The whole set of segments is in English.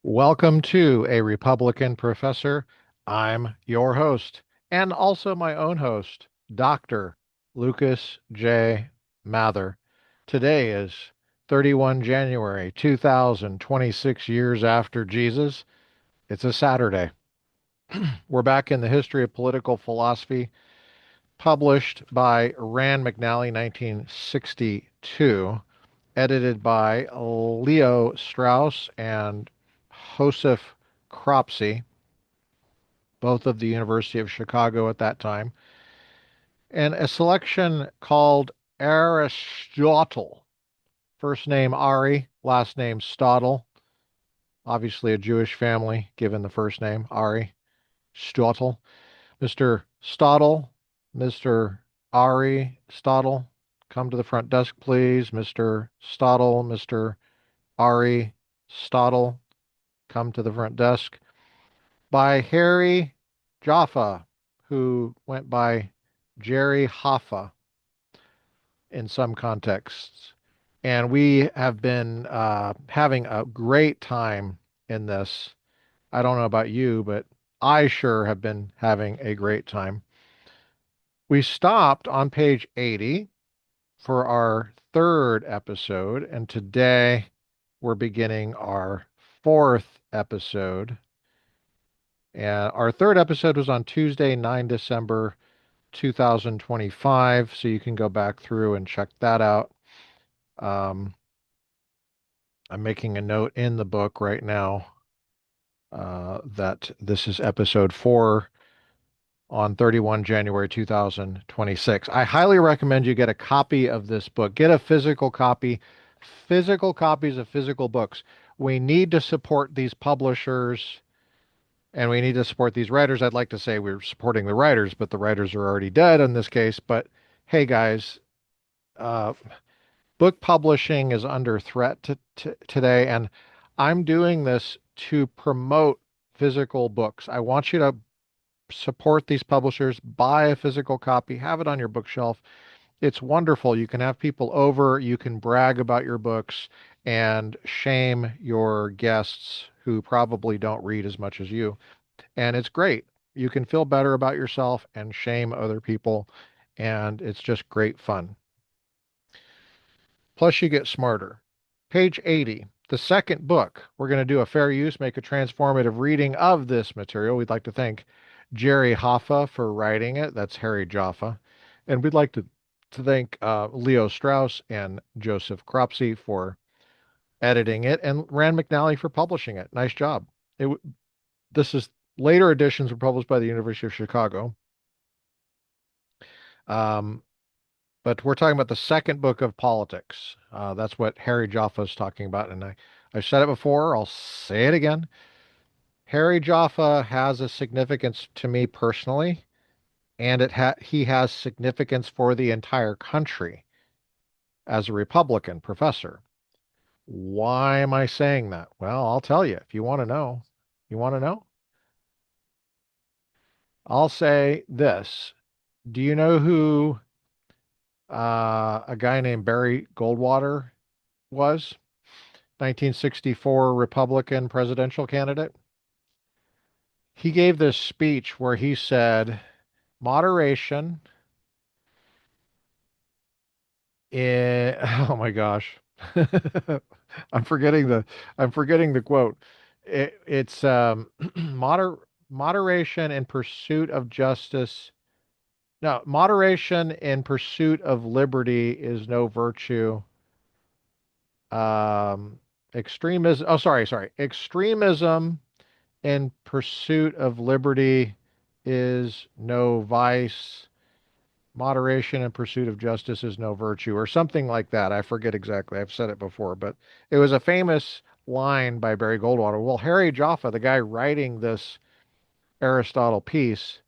Welcome to A Republican Professor. I'm your host, and also my own host, Dr. Lucas J. Mather. Today is 31 January 2026 years after Jesus. It's a Saturday. We're back in the history of political philosophy, published by Rand McNally, 1962, edited by Leo Strauss and Joseph Cropsey, both of the University of Chicago at that time, and a selection called Aristotle. First name Ari, last name Stottle. Obviously a Jewish family, given the first name Ari Stottle. Mr. Stottle, Mr. Ari Stottle, come to the front desk, please. Mr. Stottle, Mr. Ari Stottle, come to the front desk. By Harry Jaffa, who went by Jerry Hoffa in some contexts. And we have been having a great time in this. I don't know about you, but I sure have been having a great time. We stopped on page 80 for our third episode, and today we're beginning our fourth episode. And our third episode was on Tuesday, 9 December 2025, so you can go back through and check that out. Um, I'm making a note in the book right now that this is episode 4 on 31 January 2026. I highly recommend you get a copy of this book. Get a physical copy, physical copies of physical books. We need to support these publishers and we need to support these writers. I'd like to say we're supporting the writers, but the writers are already dead in this case. But hey, guys, uh, book publishing is under threat today, and I'm doing this to promote physical books. I want you to support these publishers, buy a physical copy, have it on your bookshelf. It's wonderful. You can have people over, you can brag about your books and shame your guests who probably don't read as much as you. And it's great. You can feel better about yourself and shame other people, and it's just great fun. Plus, you get smarter. Page 80, the second book. We're going to do a fair use, make a transformative reading of this material. We'd like to thank Jerry Hoffa for writing it. That's Harry Jaffa. And we'd like to thank Leo Strauss and Joseph Cropsey for editing it, and Rand McNally for publishing it. Nice job. This is later editions were published by the University of Chicago. Um, but we're talking about the second book of politics. That's what Harry Jaffa is talking about. And I've said it before, I'll say it again. Harry Jaffa has a significance to me personally, and he has significance for the entire country as a Republican professor. Why am I saying that? Well, I'll tell you if you want to know. You want to know? I'll say this. Do you know who a guy named Barry Goldwater was? 1964 Republican presidential candidate. He gave this speech where he said, moderation in, oh my gosh. I'm forgetting the I'm forgetting the quote. It's moderation in pursuit of justice. No, moderation in pursuit of liberty is no virtue. Um, extremism. Oh, sorry. Extremism in pursuit of liberty is no vice. Moderation in pursuit of justice is no virtue, or something like that. I forget exactly. I've said it before, but it was a famous line by Barry Goldwater. Well, Harry Jaffa, the guy writing this Aristotle piece,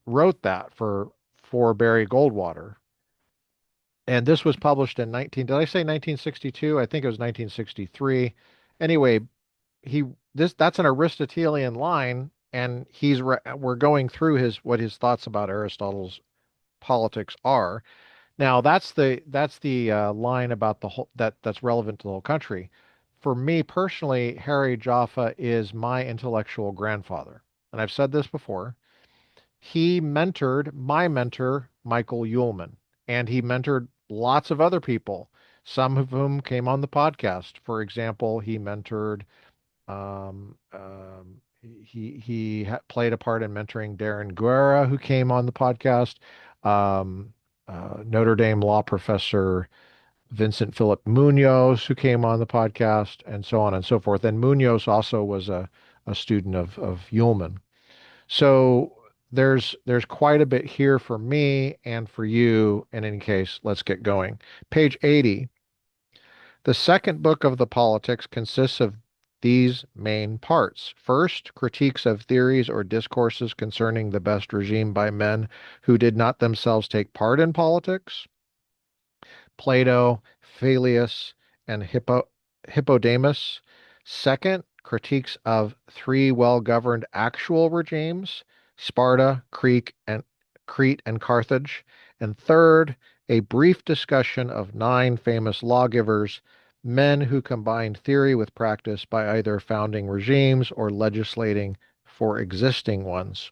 wrote that for Barry Goldwater. And this was published in 19, did I say 1962? I think it was 1963. Anyway, he that's an Aristotelean line, and we're going through his thoughts about Aristotle's politics are. Now that's the line about the whole that's relevant to the whole country. for me personally, Harry Jaffa is my intellectual grandfather. And I've said this before. He mentored my mentor, Michael Ullman, and he mentored lots of other people, some of whom came on the podcast. For example, he mentored, played a part in mentoring Darren Guerra, who came on the podcast, um, Notre Dame law professor Vincent Philip Munoz, who came on the podcast, and so on and so forth. And Munoz also was a student of Ullman. So there's quite a bit here for me and for you. In any case, let's get going. Page 80. The second book of the Politics consists of these main parts. First, critiques of theories or discourses concerning the best regime by men who did not themselves take part in politics. Plato, Phaleus, and Hippodamus. Second, critiques of three well-governed actual regimes, Sparta, Crete, and Carthage. And third, a brief discussion of nine famous lawgivers, men who combined theory with practice by either founding regimes or legislating for existing ones.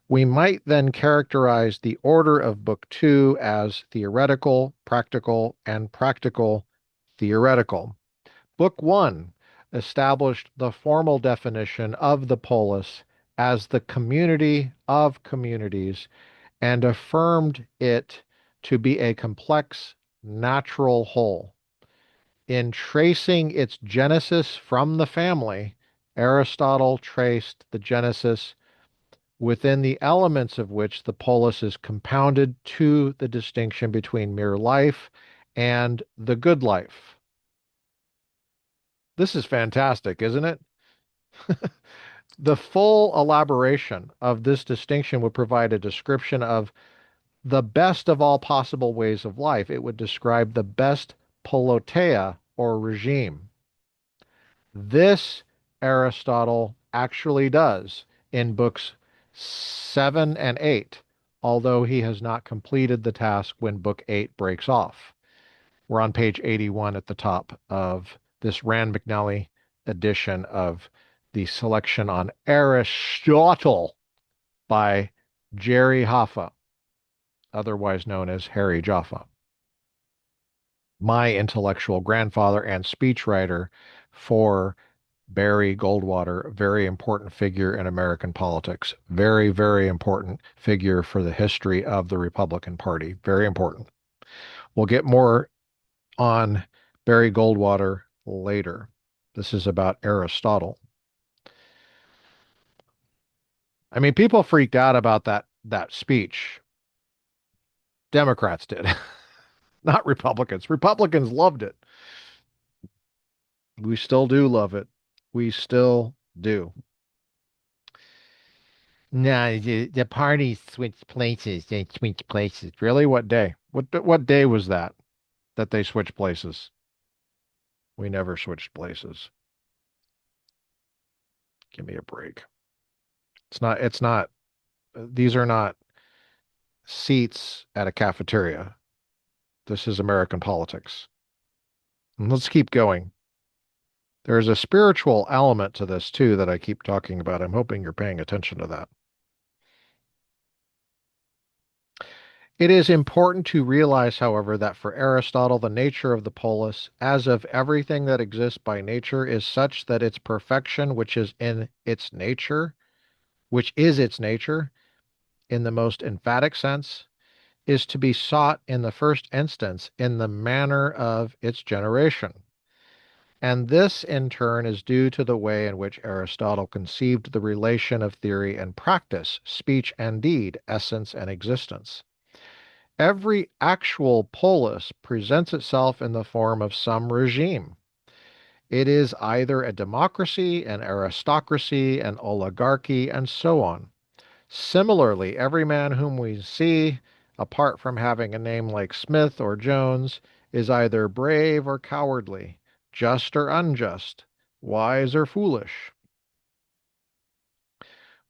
We might then characterize the order of Book Two as theoretical, practical, and practical theoretical. Book One established the formal definition of the polis as the community of communities and affirmed it to be a complex natural whole. In tracing its genesis from the family, Aristotle traced the genesis within the elements of which the polis is compounded to the distinction between mere life and the good life. This is fantastic, isn't it? The full elaboration of this distinction would provide a description of the best of all possible ways of life. It would describe the best politeia or regime. This Aristotle actually does in books 7 and 8, although he has not completed the task when book 8 breaks off. We're on page 81 at the top of this Rand McNally edition of the selection on Aristotle by Jerry Jaffa, otherwise known as Harry Jaffa, my intellectual grandfather and speechwriter for Barry Goldwater, very important figure in American politics. Very, very important figure for the history of the Republican Party. Very important. We'll get more on Barry Goldwater later. This is about Aristotle. I mean, people freaked out about that speech. Democrats did, not Republicans. Republicans loved it. We still do love it. We still do. No, the parties switched places. They switched places. Really? What day? What day was that they switched places? We never switched places. Give me a break. It's not these are not seats at a cafeteria. This is American politics. And let's keep going. There's a spiritual element to this too that I keep talking about. I'm hoping you're paying attention to that. It is important to realize, however, that for Aristotle, the nature of the polis, as of everything that exists by nature, is such that its perfection, which is its nature, in the most emphatic sense, is to be sought in the first instance in the manner of its generation. And this, in turn, is due to the way in which Aristotle conceived the relation of theory and practice, speech and deed, essence and existence. Every actual polis presents itself in the form of some regime. It is either a democracy, an aristocracy, an oligarchy, and so on. Similarly, every man whom we see, apart from having a name like Smith or Jones, is either brave or cowardly, just or unjust, wise or foolish.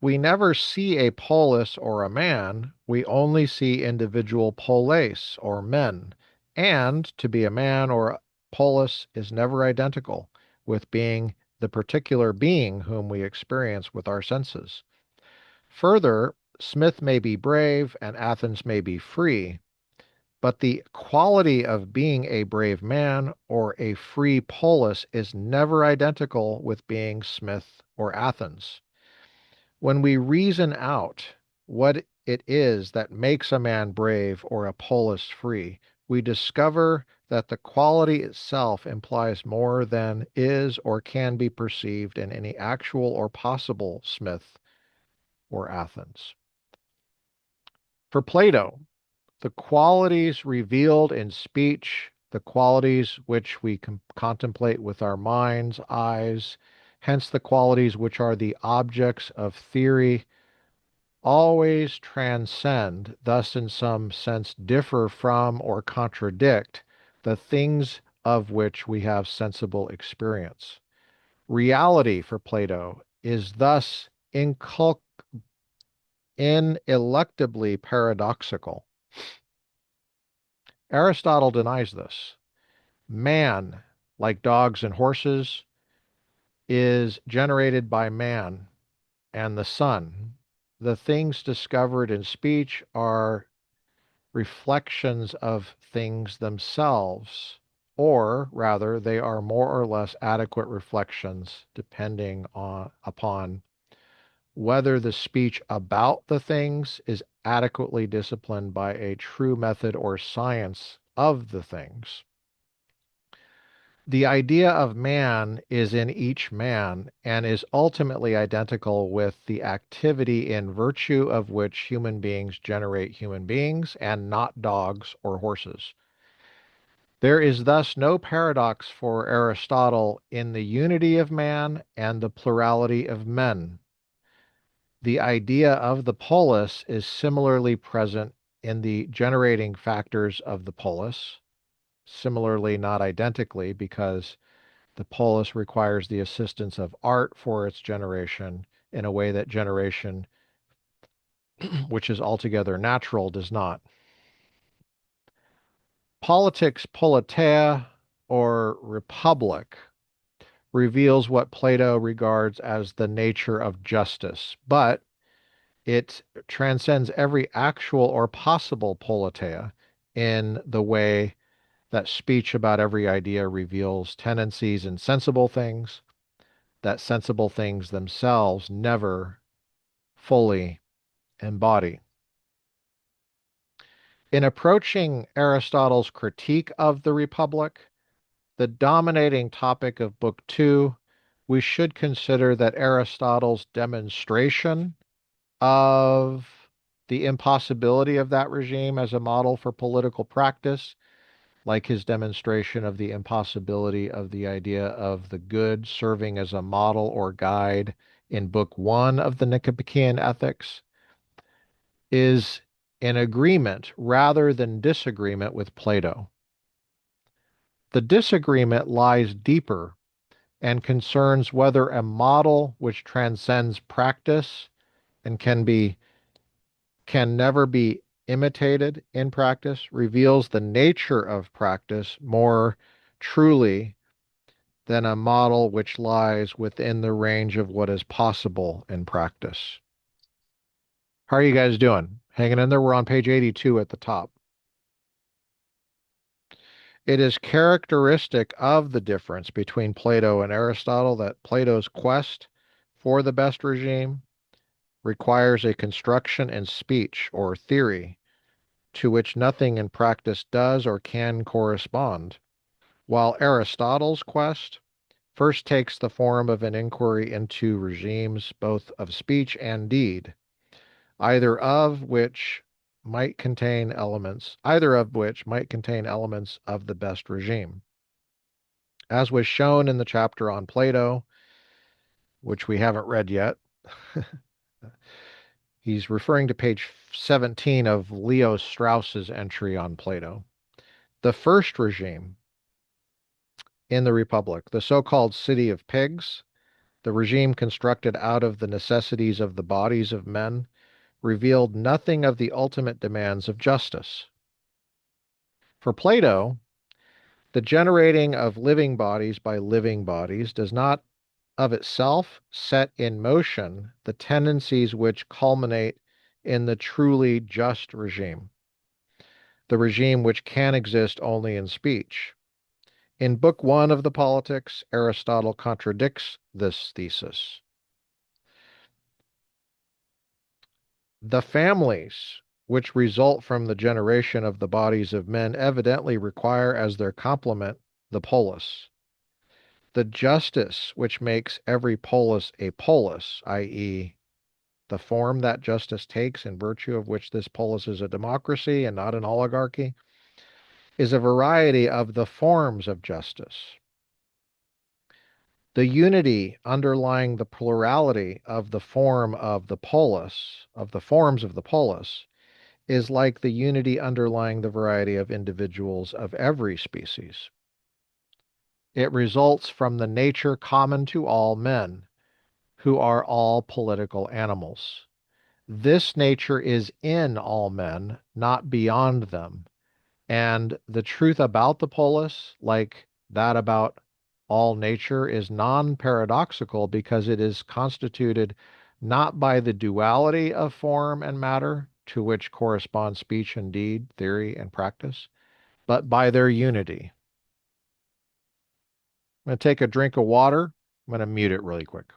We never see a polis or a man, we only see individual polis or men. And to be a man or a polis is never identical. with being the particular being whom we experience with our senses. Further, Smith may be brave and Athens may be free, but the quality of being a brave man or a free polis is never identical with being Smith or Athens. When we reason out what it is that makes a man brave or a polis free, we discover that the quality itself implies more than is or can be perceived in any actual or possible Smith or Athens. For Plato, the qualities revealed in speech, the qualities which we contemplate with our minds, eyes, hence the qualities which are the objects of theory, always transcend, thus in some sense differ from or contradict the things of which we have sensible experience. Reality for Plato is thus ineluctably paradoxical. Aristotle denies this. Man, like dogs and horses, is generated by man and the sun. The things discovered in speech are reflections of things themselves, or rather, they are more or less adequate reflections depending upon whether the speech about the things is adequately disciplined by a true method or science of the things. The idea of man is in each man and is ultimately identical with the activity in virtue of which human beings generate human beings and not dogs or horses. There is thus no paradox for Aristotle in the unity of man and the plurality of men. The idea of the polis is similarly present in the generating factors of the polis, similarly not identically because the polis requires the assistance of art for its generation in a way that generation, which is altogether natural, does not. Politics Politeia, or republic, reveals what Plato regards as the nature of justice, but it transcends every actual or possible politeia in the way that speech about every idea reveals tendencies in sensible things that sensible things themselves never fully embody. In approaching Aristotle's critique of the Republic, the dominating topic of Book 2, we should consider that Aristotle's demonstration of the impossibility of that regime as a model for political practice, like his demonstration of the impossibility of the idea of the good serving as a model or guide in Book 1 of the Nicomachean Ethics, is in agreement rather than disagreement with Plato. The disagreement lies deeper and concerns whether a model which transcends practice and can never be imitated in practice reveals the nature of practice more truly than a model which lies within the range of what is possible in practice. How are you guys doing? Hanging in there? We're on page 82 at the top. It is characteristic of the difference between Plato and Aristotle that Plato's quest for the best regime requires a construction in speech or theory to which nothing in practice does or can correspond, while Aristotle's quest first takes the form of an inquiry into regimes both of speech and deed, either of which might contain elements of the best regime. As was shown in the chapter on Plato, which we haven't read yet, he's referring to page 17 of Leo Strauss's entry on Plato. The first regime in the Republic, the so-called city of pigs, the regime constructed out of the necessities of the bodies of men, revealed nothing of the ultimate demands of justice. For Plato, The generating of living bodies by living bodies does not of itself set in motion the tendencies which culminate in the truly just regime, the regime which can exist only in speech. In Book One of the Politics, Aristotle contradicts this thesis. The families which result from the generation of the bodies of men evidently require as their complement the polis. The justice which makes every polis a polis, i.e., the form that justice takes in virtue of which this polis is a democracy and not an oligarchy, is a variety of the forms of justice. The unity underlying the plurality of the form of the polis, of the forms of the polis, is like the unity underlying the variety of individuals of every species. It results from the nature common to all men, who are all political animals. This nature is in all men, not beyond them. And the truth about the polis, like that about all nature, is non-paradoxical because it is constituted not by the duality of form and matter, to which correspond speech and deed, theory and practice, but by their unity. I'm going to take a drink of water. I'm going to mute it really quick.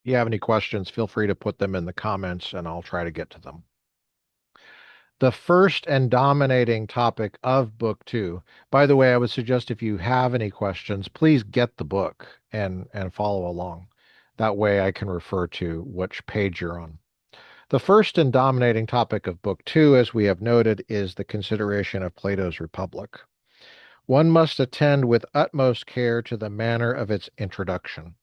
If you have any questions, feel free to put them in the comments and I'll try to get to them. The first and dominating topic of book two. By the way, I would suggest if you have any questions, please get the book and follow along. That way I can refer to which page you're on. The first and dominating topic of book two, as we have noted, is the consideration of Plato's Republic. One must attend with utmost care to the manner of its introduction.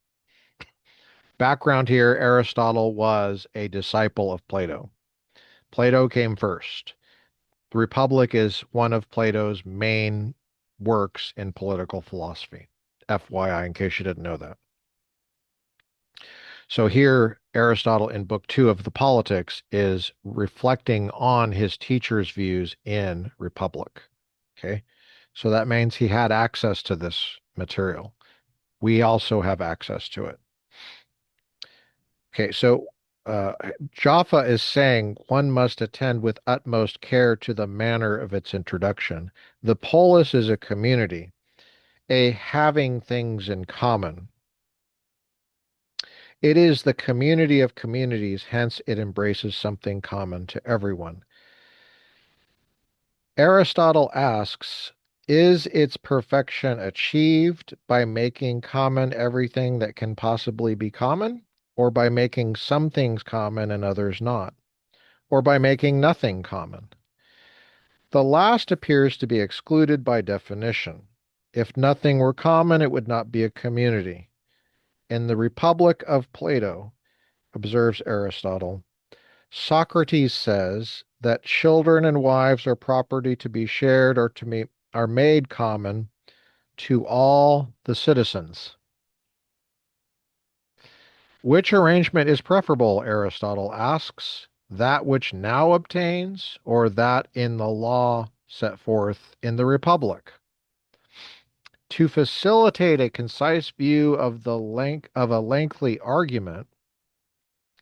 Background here, Aristotle was a disciple of Plato. Plato came first. The Republic is one of Plato's main works in political philosophy. FYI, in case you didn't know that. So here, Aristotle in Book Two of the Politics is reflecting on his teacher's views in Republic. Okay, so that means he had access to this material. We also have access to it. Okay, so uh, Jaffa is saying one must attend with utmost care to the manner of its introduction. The polis is a community, a having things in common. It is the community of communities, hence it embraces something common to everyone. Aristotle asks, is its perfection achieved by making common everything that can possibly be common, or by making some things common and others not? Or by making nothing common? The last appears to be excluded by definition. If nothing were common, it would not be a community. In the Republic of Plato, observes Aristotle, Socrates says that children and wives are property to be shared or are made common to all the citizens. Which arrangement is preferable, Aristotle asks, that which now obtains or that in the law set forth in the Republic? To facilitate a concise view of the length of a lengthy argument,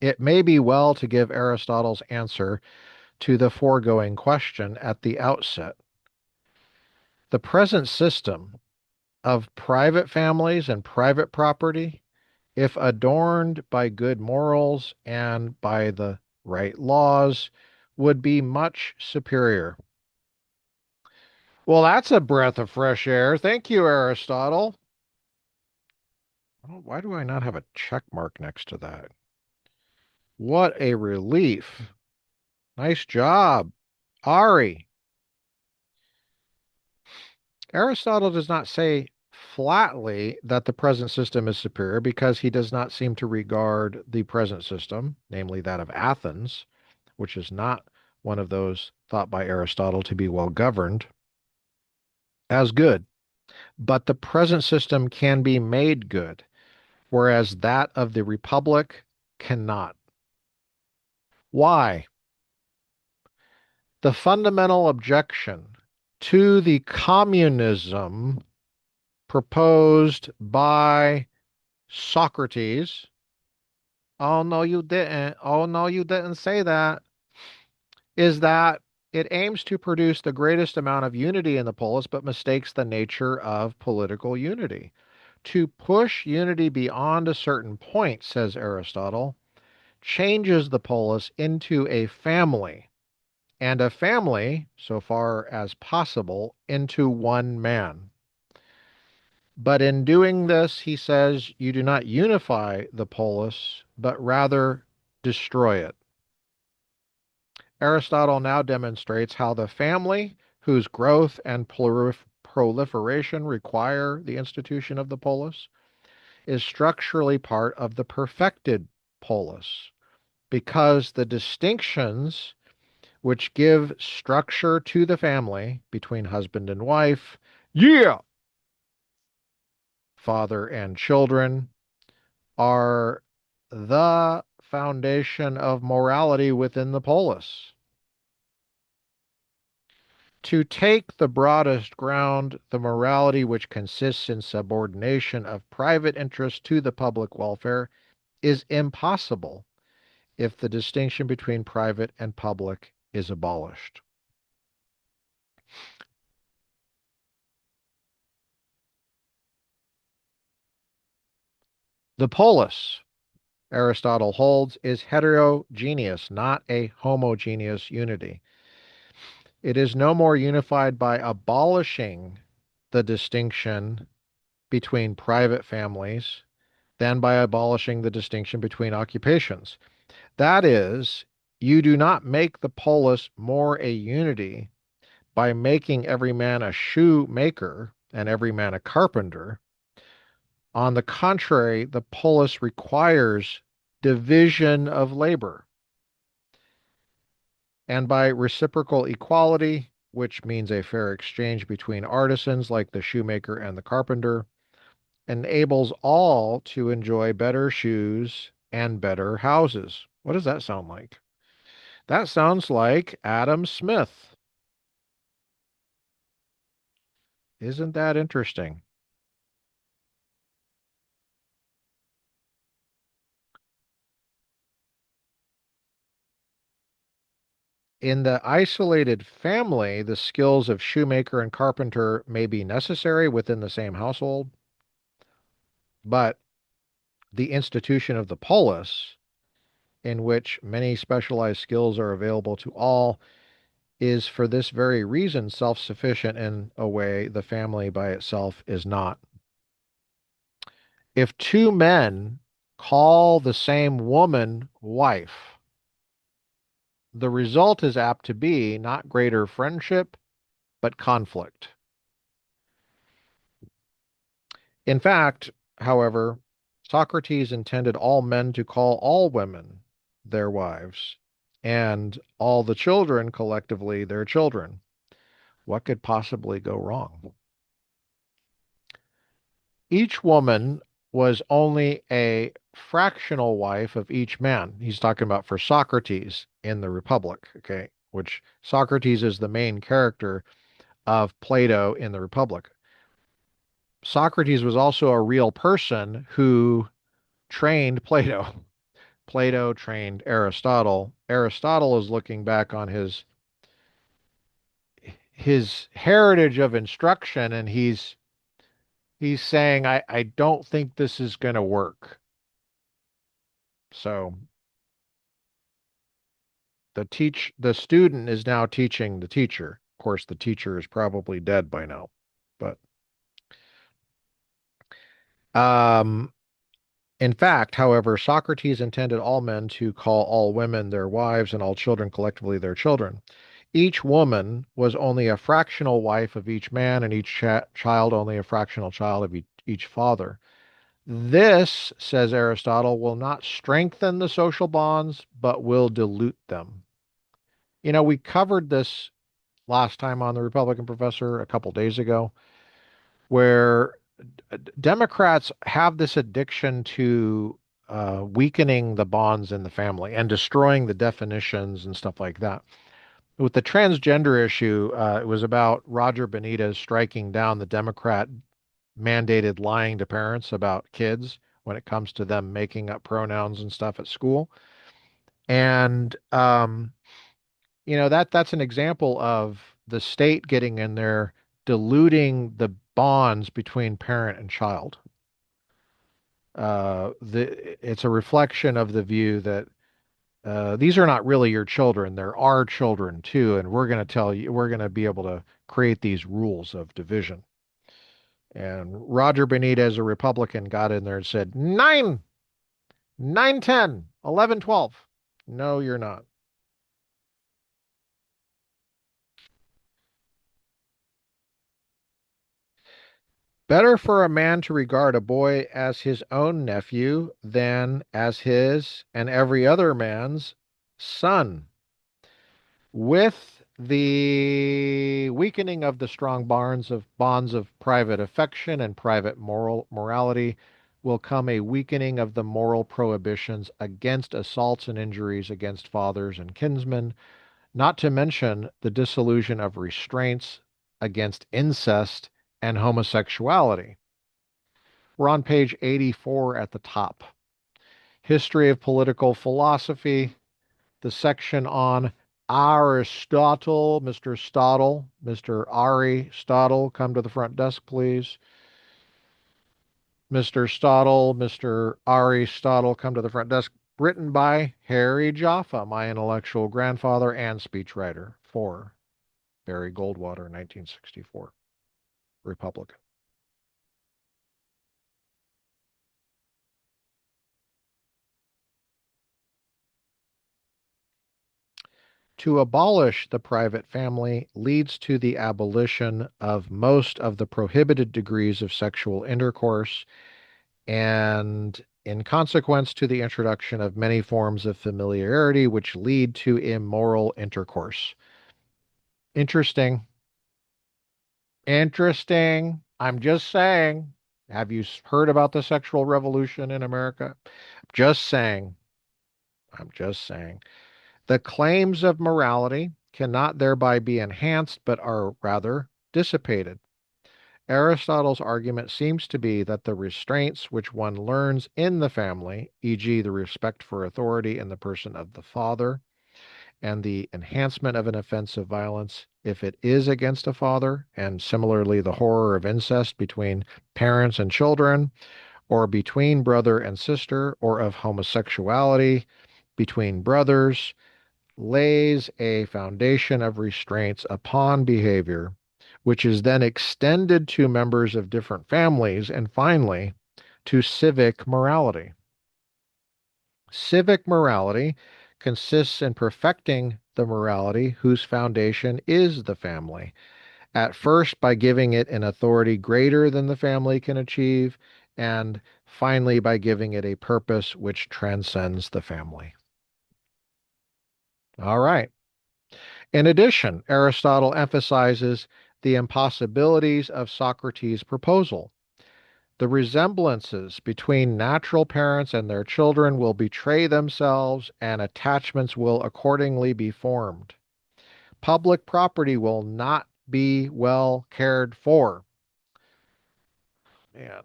it may be well to give Aristotle's answer to the foregoing question at the outset. The present system of private families and private property, if adorned by good morals and by the right laws, would be much superior. Well, that's a breath of fresh air. Thank you, Aristotle. Oh, why do I not have a check mark next to that? What a relief. Nice job, Ari. Aristotle does not say flatly that the present system is superior because he does not seem to regard the present system, namely that of Athens, which is not one of those thought by Aristotle to be well governed, as good. But the present system can be made good, whereas that of the Republic Cannot. Why? The fundamental objection to the communism proposed by Socrates. Oh, no, you didn't. Oh, no, you didn't say that. Is that it aims to produce the greatest amount of unity in the polis, but mistakes the nature of political unity. To push unity beyond a certain point, says Aristotle, changes the polis into a family, and a family, so far as possible, into one man. But in doing this, he says, you do not unify the polis, but rather destroy it. Aristotle now demonstrates how the family, whose growth and proliferation require the institution of the polis, is structurally part of the perfected polis, because the distinctions which give structure to the family between husband and wife, yeah, father and children, are the foundation of morality within the polis. To take the broadest ground, the morality which consists in subordination of private interest to the public welfare is impossible if the distinction between private and public is abolished. The polis, Aristotle holds, is heterogeneous, not a homogeneous unity. It is no more unified by abolishing the distinction between private families than by abolishing the distinction between occupations. That is, you do not make the polis more a unity by making every man a shoemaker and every man a carpenter. On the contrary, the polis requires division of labor. And by reciprocal equality, which means a fair exchange between artisans like the shoemaker and the carpenter, enables all to enjoy better shoes and better houses. What does that sound like? That sounds like Adam Smith. Isn't that interesting? In the isolated family, the skills of shoemaker and carpenter may be necessary within the same household, but the institution of the polis, in which many specialized skills are available to all, is for this very reason self-sufficient in a way the family by itself is not. If two men call the same woman wife, the result is apt to be not greater friendship, but conflict. In fact, however, Socrates intended all men to call all women their wives, and all the children collectively their children. What could possibly go wrong? Each woman was only a fractional wife of each man. He's talking about for Socrates in the Republic, okay, which Socrates is the main character of Plato in the Republic. Socrates was also a real person who trained Plato. Plato trained Aristotle. Aristotle is looking back on his heritage of instruction, and he's saying, I don't think this is going to work. So the student is now teaching the teacher. Of course, the teacher is probably dead by now. But um, in fact, however, Socrates intended all men to call all women their wives and all children collectively their children. Each woman was only a fractional wife of each man, and each child only a fractional child of each father. This, says Aristotle, will not strengthen the social bonds, but will dilute them. You know, we covered this last time on the Republican Professor a couple days ago, where Democrats have this addiction to weakening the bonds in the family and destroying the definitions and stuff like that. With the transgender issue, it was about Roger Benitez striking down the Democrat mandated lying to parents about kids when it comes to them making up pronouns and stuff at school. And that's an example of the state getting in there, diluting the bonds between parent and child. It's a reflection of the view that these are not really your children; they're our children too, and we're going to tell you, we're going to be able to create these rules of division. And Roger Benitez, a Republican, got in there and said, 9, 9, 10, 11, 12. No, you're not. Better for a man to regard a boy as his own nephew than as his and every other man's son. With the weakening of the strong bonds of private affection and private morality will come a weakening of the moral prohibitions against assaults and injuries against fathers and kinsmen, not to mention the dissolution of restraints against incest and homosexuality. We're on page 84 at the top. History of Political Philosophy, the section on Aristotle, Mr. Stottle, Mr. Aristotle, come to the front desk, please. Mr. Stottle, Mr. Aristotle, come to the front desk. Written by Harry Jaffa, my intellectual grandfather and speechwriter for Barry Goldwater, 1964, Republican. To abolish the private family leads to the abolition of most of the prohibited degrees of sexual intercourse and, in consequence, to the introduction of many forms of familiarity which lead to immoral intercourse. Interesting. Interesting. I'm just saying. Have you heard about the sexual revolution in America? Just saying. I'm just saying. The claims of morality cannot thereby be enhanced, but are rather dissipated. Aristotle's argument seems to be that the restraints which one learns in the family, e.g., the respect for authority in the person of the father, and the enhancement of an offensive violence if it is against a father, and similarly the horror of incest between parents and children, or between brother and sister, or of homosexuality between brothers, lays a foundation of restraints upon behavior, which is then extended to members of different families and finally to civic morality. Civic morality consists in perfecting the morality whose foundation is the family, at first by giving it an authority greater than the family can achieve, and finally by giving it a purpose which transcends the family. All right. In addition, Aristotle emphasizes the impossibilities of Socrates' proposal. The resemblances between natural parents and their children will betray themselves, and attachments will accordingly be formed. Public property will not be well cared for. Man,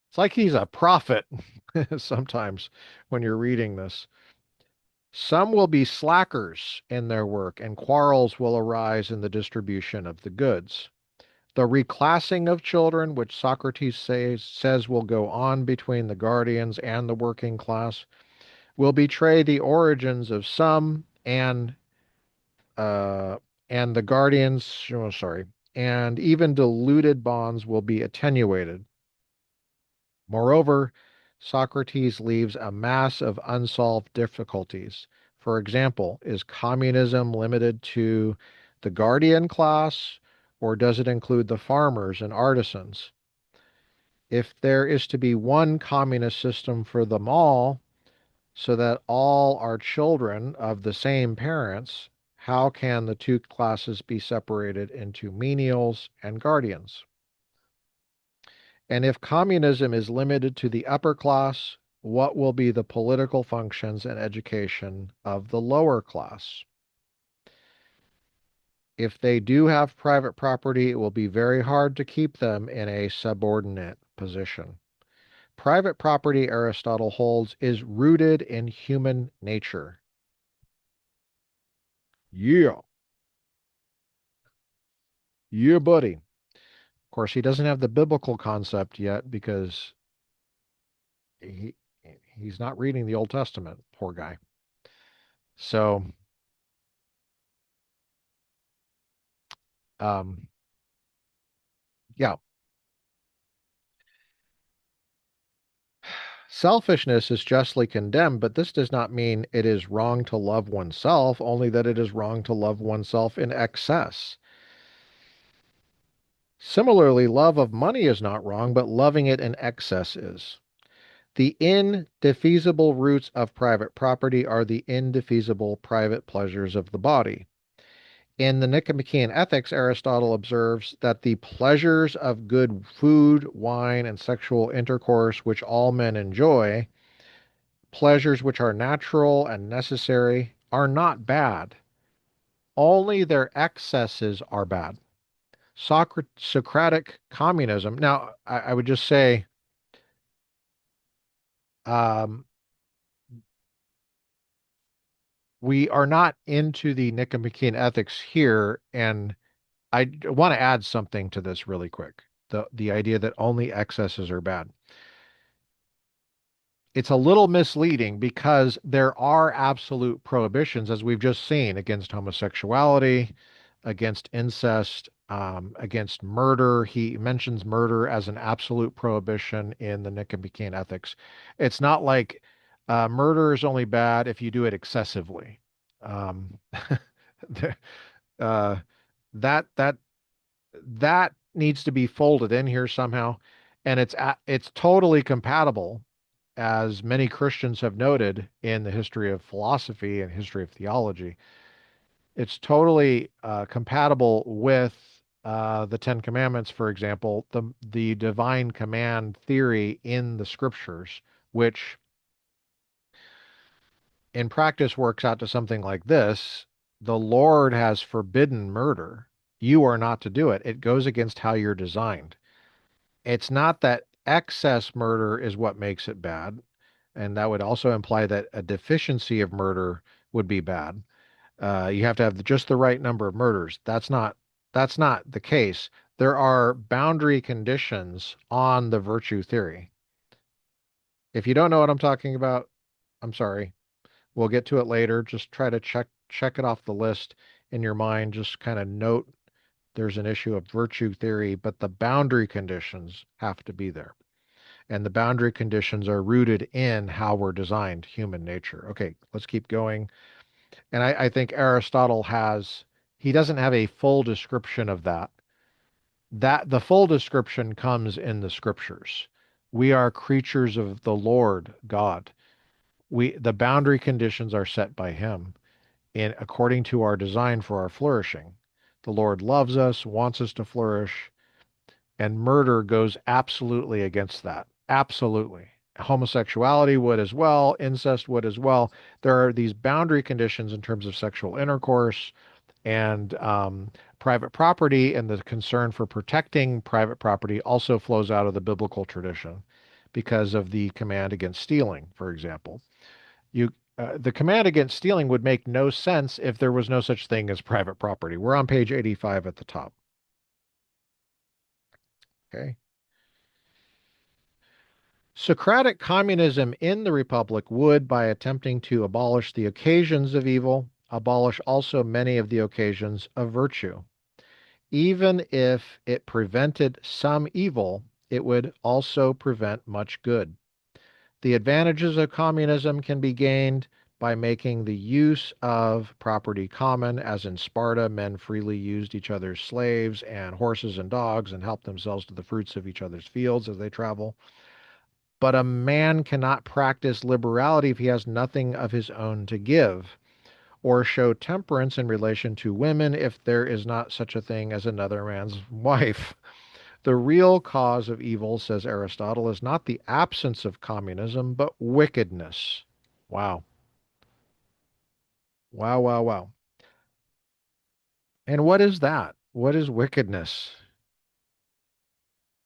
it's like he's a prophet sometimes when you're reading this. Some will be slackers in their work, and quarrels will arise in the distribution of the goods. The reclassing of children, which Socrates says will go on between the guardians and the working class, will betray the origins of some uh, and the guardians, oh, sorry, and even diluted bonds will be attenuated. Moreover, Socrates leaves a mass of unsolved difficulties. For example, is communism limited to the guardian class, or does it include the farmers and artisans? If there is to be one communist system for them all, so that all are children of the same parents, how can the two classes be separated into menials and guardians? And if communism is limited to the upper class, what will be the political functions and education of the lower class? If they do have private property, it will be very hard to keep them in a subordinate position. Private property, Aristotle holds, is rooted in human nature. Yeah, yeah, buddy. Of course, he doesn't have the biblical concept yet because he he's not reading the Old Testament, poor guy. So, um, yeah, selfishness is justly condemned, but this does not mean it is wrong to love oneself, only that it is wrong to love oneself in excess. Similarly, love of money is not wrong, but loving it in excess is. The indefeasible roots of private property are the indefeasible private pleasures of the body. In the Nicomachean Ethics, Aristotle observes that the pleasures of good food, wine, and sexual intercourse, which all men enjoy, pleasures which are natural and necessary, are not bad. Only their excesses are bad. Socratic communism. Now, I would just say, um, we are not into the Nicomachean Ethics here, and I want to add something to this really quick. The idea that only excesses are bad. It's a little misleading because there are absolute prohibitions, as we've just seen, against homosexuality, against incest, against murder. He mentions murder as an absolute prohibition in the Nicomachean Ethics. It's not like murder is only bad if you do it excessively. Um, the- uh, that that needs to be folded in here somehow, and it's totally compatible, as many Christians have noted in the history of philosophy and history of theology. It's totally compatible with the Ten Commandments, for example, the divine command theory in the scriptures, which in practice works out to something like this. The Lord has forbidden murder. You are not to do it. It goes against how you're designed. It's not that excess murder is what makes it bad. And that would also imply that a deficiency of murder would be bad. You have to have just the right number of murders. That's not the case. There are boundary conditions on the virtue theory. If you don't know what I'm talking about, I'm sorry. We'll get to it later. Just try to check it off the list in your mind. Just kind of note there's an issue of virtue theory, but the boundary conditions have to be there. And the boundary conditions are rooted in how we're designed, human nature. Okay, let's keep going. And I think Aristotle he doesn't have a full description of that. That the full description comes in the scriptures. We are creatures of the Lord God. The boundary conditions are set by him in according to our design for our flourishing. The Lord loves us, wants us to flourish, and murder goes absolutely against that. Absolutely. Homosexuality would as well, incest would as well. There are these boundary conditions in terms of sexual intercourse and private property, and the concern for protecting private property also flows out of the biblical tradition because of the command against stealing, for example. The command against stealing would make no sense if there was no such thing as private property. We're on page 85 at the top. Okay. Socratic communism in the Republic would, by attempting to abolish the occasions of evil, abolish also many of the occasions of virtue. Even if it prevented some evil, it would also prevent much good. The advantages of communism can be gained by making the use of property common, as in Sparta, men freely used each other's slaves and horses and dogs and helped themselves to the fruits of each other's fields as they travel. But a man cannot practice liberality if he has nothing of his own to give, or show temperance in relation to women if there is not such a thing as another man's wife. The real cause of evil, says Aristotle, is not the absence of communism, but wickedness. Wow. Wow, wow, wow. And what is that? What is wickedness?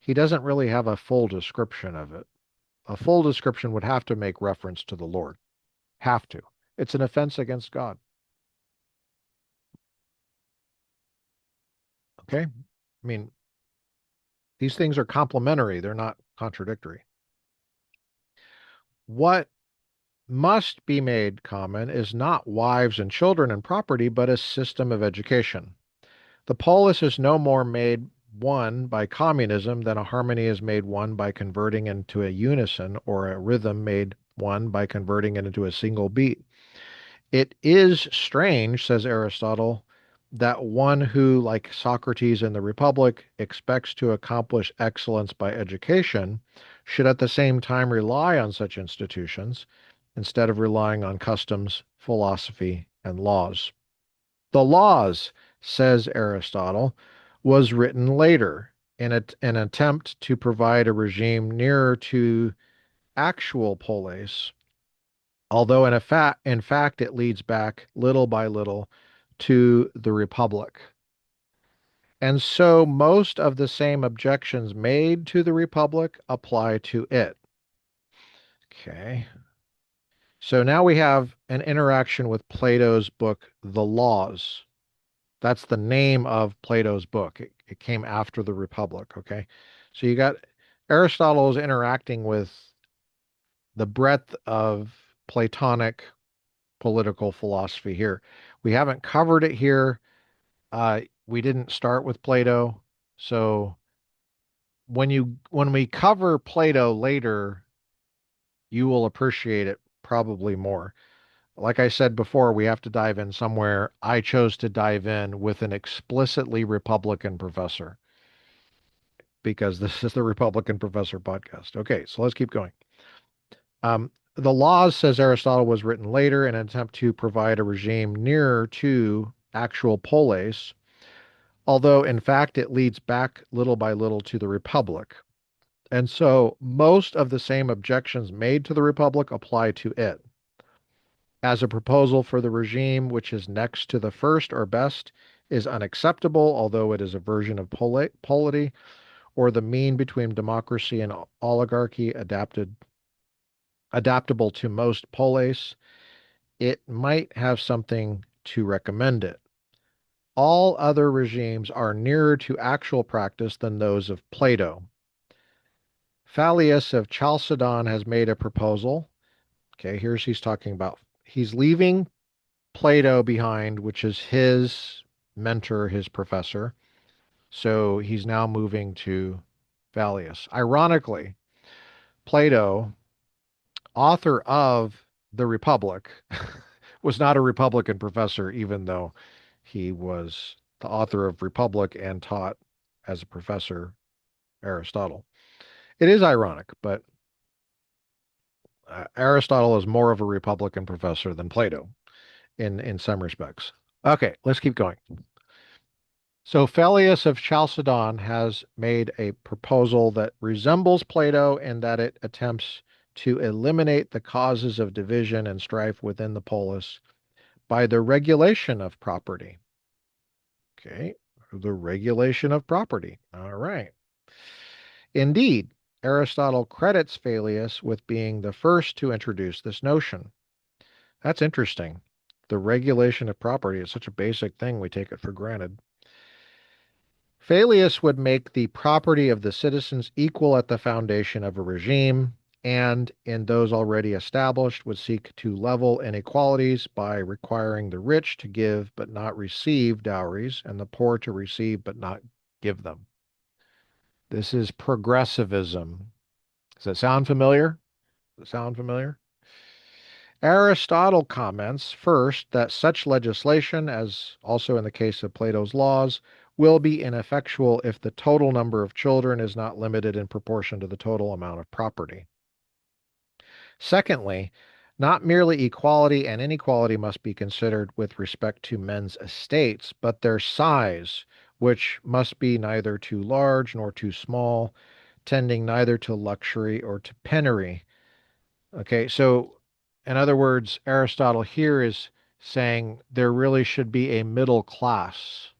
He doesn't really have a full description of it. A full description would have to make reference to the Lord. Have to. It's an offense against God. Okay? I mean, these things are complementary, they're not contradictory. What must be made common is not wives and children and property, but a system of education. The polis is no more made one by communism than a harmony is made one by converting into a unison, or a rhythm made one by converting it into a single beat. It is strange, says Aristotle, that one who, like Socrates in the Republic, expects to accomplish excellence by education should at the same time rely on such institutions instead of relying on customs, philosophy, and laws. The laws, says Aristotle, was written later in an attempt to provide a regime nearer to actual polis, although in fact it leads back little by little to the Republic. And so most of the same objections made to the Republic apply to it. Okay. So now we have an interaction with Plato's book, The Laws. That's the name of Plato's book. It came after the Republic. Okay. So you got Aristotle is interacting with the breadth of Platonic political philosophy here. We haven't covered it here. We didn't start with Plato. So when we cover Plato later, you will appreciate it probably more. Like I said before, we have to dive in somewhere. I chose to dive in with an explicitly Republican professor because this is the Republican Professor podcast. Okay, so let's keep going. The Laws, says Aristotle, was written later in an attempt to provide a regime nearer to actual polis, although in fact it leads back little by little to the Republic. And so most of the same objections made to the Republic apply to it. As a proposal for the regime which is next to the first or best is unacceptable, although it is a version of polity, or the mean between democracy and oligarchy adaptable to most polis, it might have something to recommend it. All other regimes are nearer to actual practice than those of Plato. Phallius of Chalcedon has made a proposal. Okay, he's talking about, he's leaving Plato behind, which is his mentor, his professor. So he's now moving to Phallius. Ironically, Plato, author of The Republic, was not a Republican professor, even though he was the author of Republic and taught as a professor Aristotle. It is ironic, but Aristotle is more of a Republican professor than Plato in some respects. Okay, let's keep going. So Phallius of Chalcedon has made a proposal that resembles Plato in that it attempts to eliminate the causes of division and strife within the polis by the regulation of property. Okay, the regulation of property. All right. Indeed, Aristotle credits Phallius with being the first to introduce this notion. That's interesting. The regulation of property is such a basic thing, we take it for granted. Phallius would make the property of the citizens equal at the foundation of a regime, and in those already established would seek to level inequalities by requiring the rich to give but not receive dowries, and the poor to receive but not give them. This is progressivism. Does that sound familiar? Does it sound familiar? Aristotle comments first that such legislation, as also in the case of Plato's laws, will be ineffectual if the total number of children is not limited in proportion to the total amount of property. Secondly, not merely equality and inequality must be considered with respect to men's estates, but their size, which must be neither too large nor too small, tending neither to luxury or to penury. Okay, so in other words, Aristotle here is saying there really should be a middle class.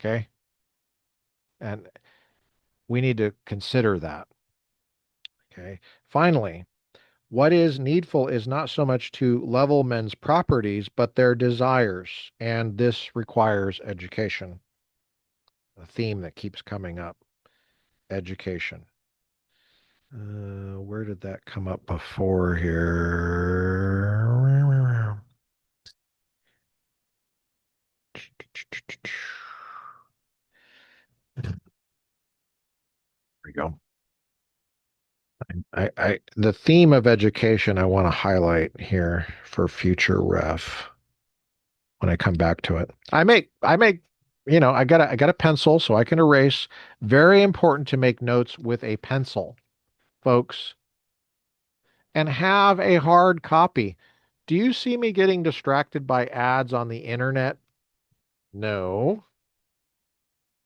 Okay, and we need to consider that. Okay, finally, what is needful is not so much to level men's properties, but their desires, and this requires education. A theme that keeps coming up, education. Where did that come up before here? There we go. The theme of education I want to highlight here for future ref when I come back to it. I got a pencil so I can erase. Very important to make notes with a pencil, folks, and have a hard copy. Do you see me getting distracted by ads on the internet? No.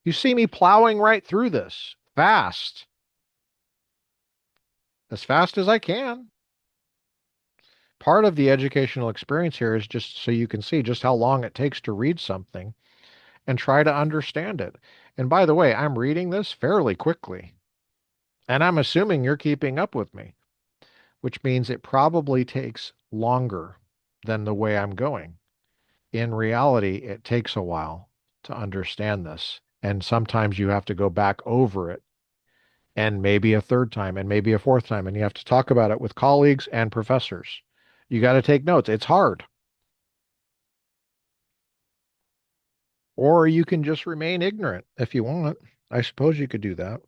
You see me plowing right through this fast, as fast as I can. Part of the educational experience here is just so you can see just how long it takes to read something and try to understand it. And by the way, I'm reading this fairly quickly, and I'm assuming you're keeping up with me, which means it probably takes longer than the way I'm going. In reality, it takes a while to understand this. And sometimes you have to go back over it and maybe a third time and maybe a fourth time. And you have to talk about it with colleagues and professors. You got to take notes. It's hard. Or you can just remain ignorant if you want. I suppose you could do that.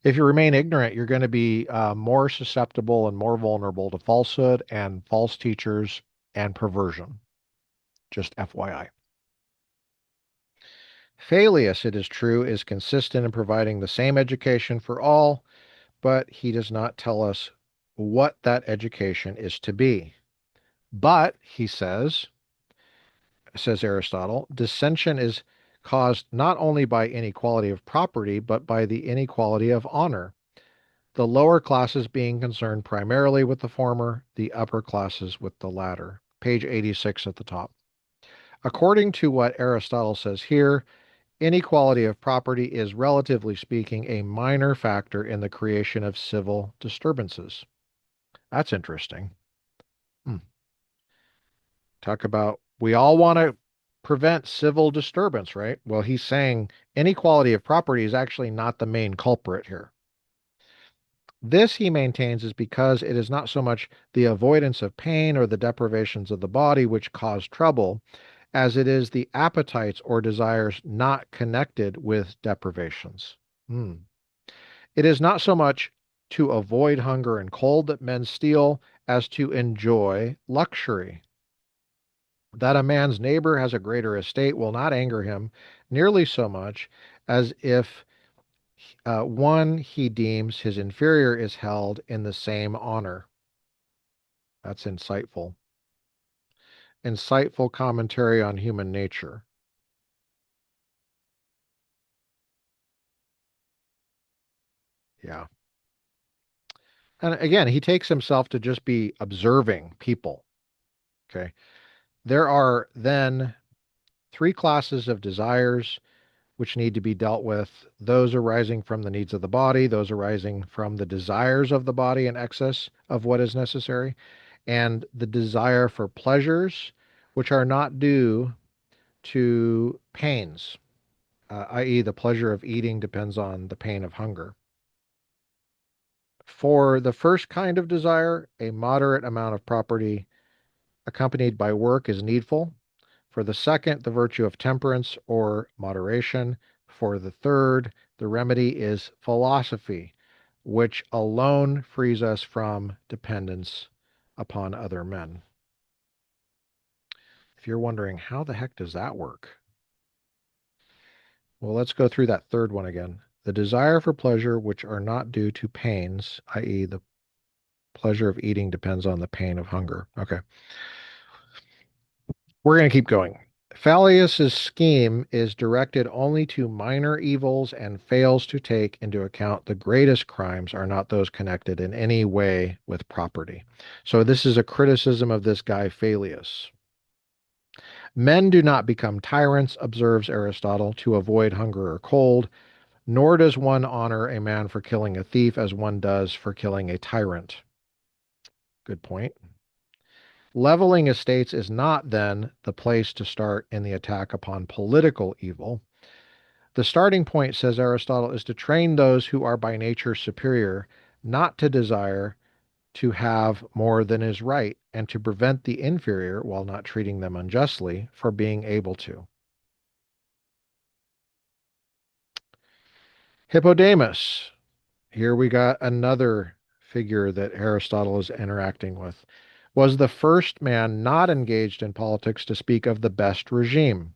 If you remain ignorant, you're going to be more susceptible and more vulnerable to falsehood and false teachers and perversion. Just FYI. Phaleus, it is true, is consistent in providing the same education for all, but he does not tell us what that education is to be. But, he says Aristotle, dissension is caused not only by inequality of property, but by the inequality of honor, the lower classes being concerned primarily with the former, the upper classes with the latter. Page 86 at the top. According to what Aristotle says here, inequality of property is, relatively speaking, a minor factor in the creation of civil disturbances. That's interesting. Hmm. Talk about, we all want to prevent civil disturbance, right? Well, he's saying inequality of property is actually not the main culprit here. This, he maintains, is because it is not so much the avoidance of pain or the deprivations of the body which cause trouble, as it is the appetites or desires not connected with deprivations. Hmm. It is not so much to avoid hunger and cold that men steal as to enjoy luxury. That a man's neighbor has a greater estate will not anger him nearly so much as if one he deems his inferior is held in the same honor. That's insightful. Insightful commentary on human nature. Yeah. And again, he takes himself to just be observing people. Okay. There are then three classes of desires which need to be dealt with, those arising from the needs of the body, those arising from the desires of the body in excess of what is necessary, and the desire for pleasures which are not due to pains, i.e., the pleasure of eating depends on the pain of hunger. For the first kind of desire, a moderate amount of property accompanied by work is needful. For the second, the virtue of temperance or moderation. For the third, the remedy is philosophy, which alone frees us from dependence upon other men. If you're wondering, how the heck does that work? Well, let's go through that third one again. The desire for pleasure, which are not due to pains, i.e., the pleasure of eating depends on the pain of hunger. Okay. We're going to keep going. Phallius's scheme is directed only to minor evils and fails to take into account the greatest crimes are not those connected in any way with property. So this is a criticism of this guy Phallius. Men do not become tyrants, observes Aristotle, to avoid hunger or cold, nor does one honor a man for killing a thief as one does for killing a tyrant. Good point. Leveling estates is not, then, the place to start in the attack upon political evil. The starting point, says Aristotle, is to train those who are by nature superior not to desire to have more than is right, and to prevent the inferior, while not treating them unjustly, for being able to. Hippodamus. Here we got another figure that Aristotle is interacting with. Was the first man not engaged in politics to speak of the best regime.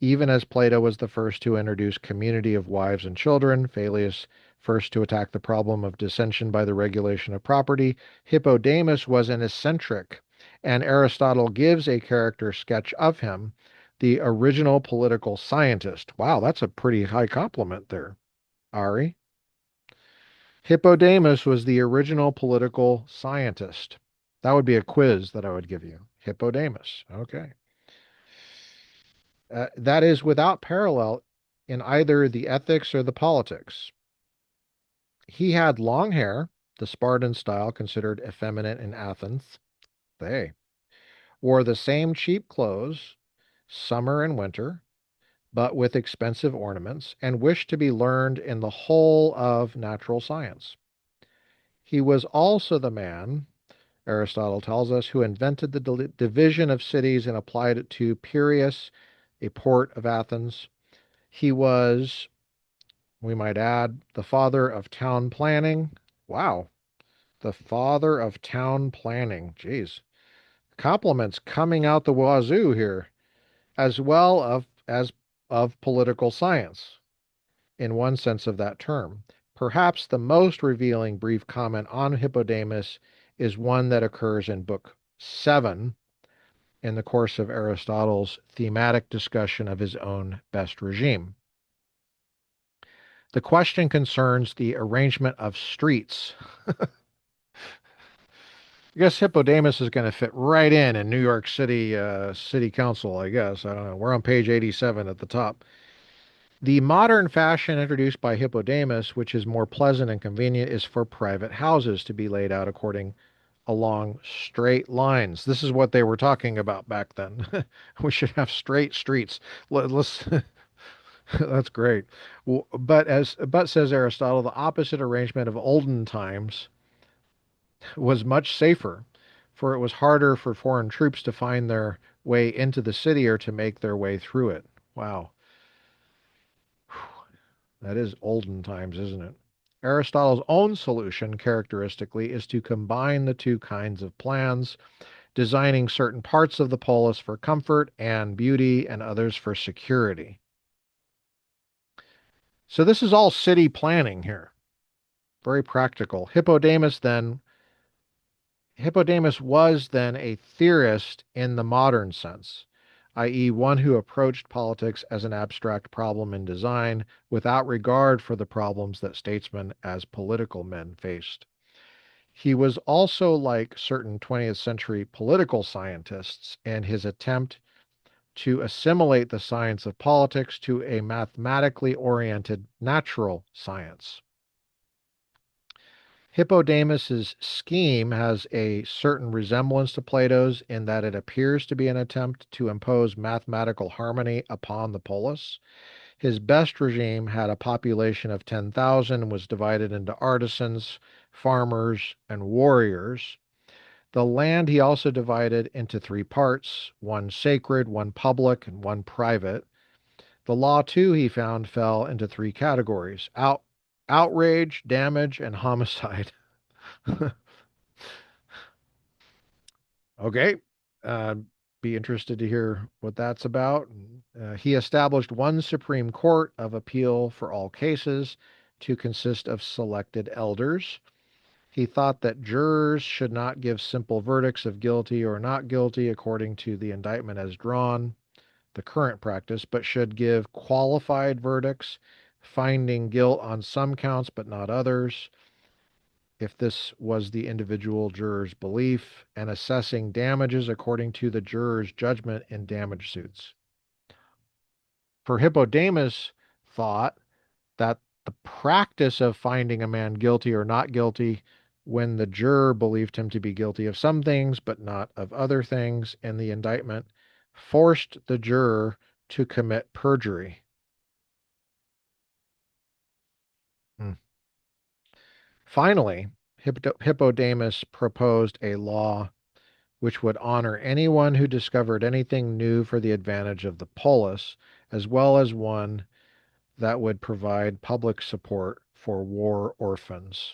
Even as Plato was the first to introduce community of wives and children, Phallius first to attack the problem of dissension by the regulation of property, Hippodamus was an eccentric, and Aristotle gives a character sketch of him, the original political scientist. Wow, that's a pretty high compliment there, Ari. Hippodamus was the original political scientist. That would be a quiz that I would give you. Hippodamus. Okay. That is without parallel in either the ethics or the politics. He had long hair, the Spartan style considered effeminate in Athens. They wore the same cheap clothes, summer and winter, but with expensive ornaments, and wished to be learned in the whole of natural science. He was also the man, Aristotle tells us, who invented the division of cities and applied it to Piraeus, a port of Athens. He was, we might add, the father of town planning. Wow, the father of town planning. Jeez, compliments coming out the wazoo here, as well as of political science, in one sense of that term. Perhaps the most revealing brief comment on Hippodamus is one that occurs in Book 7 in the course of Aristotle's thematic discussion of his own best regime. The question concerns the arrangement of streets. I guess Hippodamus is going to fit right in New York City City Council, I guess. I don't know. We're on page 87 at the top. The modern fashion introduced by Hippodamus, which is more pleasant and convenient, is for private houses to be laid out according along straight lines. This is what they were talking about back then. We should have straight streets. Let's that's great. But says Aristotle, the opposite arrangement of olden times was much safer, for it was harder for foreign troops to find their way into the city or to make their way through it. Wow, that is olden times, isn't it? Aristotle's own solution, characteristically, is to combine the two kinds of plans, designing certain parts of the polis for comfort and beauty and others for security. So this is all city planning here. Very practical. Hippodamus was then a theorist in the modern sense, i.e., one who approached politics as an abstract problem in design without regard for the problems that statesmen as political men faced. He was also like certain 20th century political scientists in his attempt to assimilate the science of politics to a mathematically oriented natural science. Hippodamus's scheme has a certain resemblance to Plato's in that it appears to be an attempt to impose mathematical harmony upon the polis. His best regime had a population of 10,000 and was divided into artisans, farmers, and warriors. The land he also divided into three parts, one sacred, one public, and one private. The law, too, he found fell into three categories: outrage, damage, and homicide. Okay. Uh, be interested to hear what that's about. He established one Supreme Court of appeal for all cases to consist of selected elders. He thought that jurors should not give simple verdicts of guilty or not guilty according to the indictment as drawn. the current practice, but should give qualified verdicts, finding guilt on some counts but not others, if this was the individual juror's belief, and assessing damages according to the juror's judgment in damage suits. For Hippodamus thought that the practice of finding a man guilty or not guilty when the juror believed him to be guilty of some things but not of other things in the indictment forced the juror to commit perjury. Hmm. Finally, Hippodamus proposed a law which would honor anyone who discovered anything new for the advantage of the polis, as well as one that would provide public support for war orphans.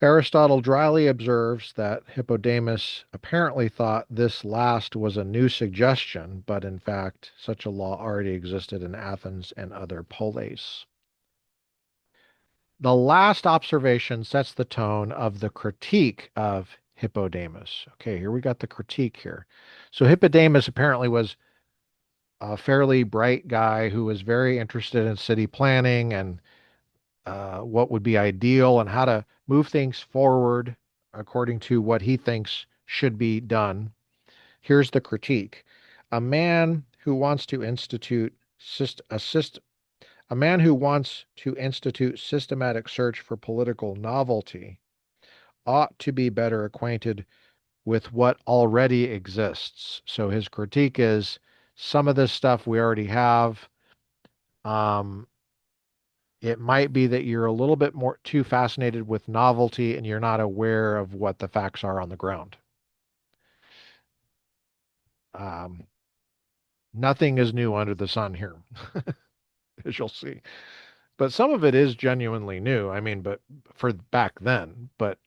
Aristotle dryly observes that Hippodamus apparently thought this last was a new suggestion, but in fact, such a law already existed in Athens and other polis. The last observation sets the tone of the critique of Hippodamus. Okay, here we got the critique here. So Hippodamus apparently was a fairly bright guy who was very interested in city planning and what would be ideal and how to move things forward according to what he thinks should be done. Here's the critique. A man who wants to institute a man who wants to institute systematic search for political novelty ought to be better acquainted with what already exists. So his critique is some of this stuff we already have. Um, it might be that you're a little bit more too fascinated with novelty and you're not aware of what the facts are on the ground. Um, Nothing is new under the sun here, as you'll see. But some of it is genuinely new. I mean, but for back then, but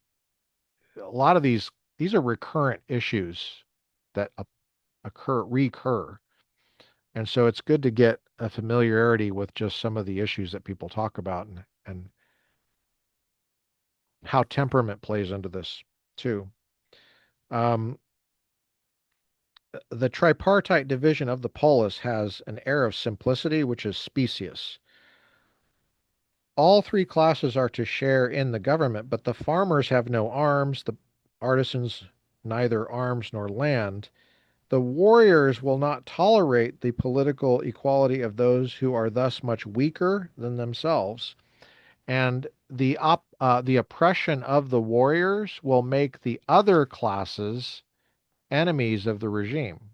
a lot of these are recurrent issues that recur. And so it's good to get a familiarity with just some of the issues that people talk about and how temperament plays into this too. Um, the tripartite division of the polis has an air of simplicity, which is specious. All three classes are to share in the government, but the farmers have no arms, the artisans neither arms nor land. The warriors will not tolerate the political equality of those who are thus much weaker than themselves, and the oppression of the warriors will make the other classes enemies of the regime.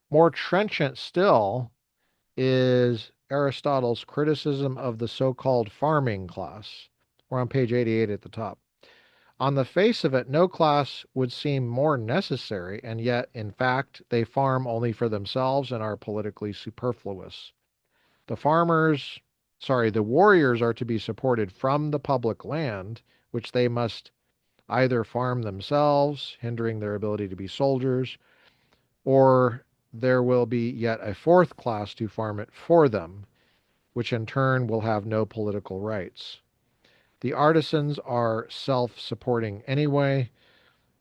More trenchant still is Aristotle's criticism of the so-called farming class. We're on page 88 at the top. On the face of it, no class would seem more necessary, and yet, in fact, they farm only for themselves and are politically superfluous. The farmers, the warriors are to be supported from the public land, which they must either farm themselves, hindering their ability to be soldiers, or there will be yet a fourth class to farm it for them, which in turn will have no political rights. The artisans are self-supporting anyway.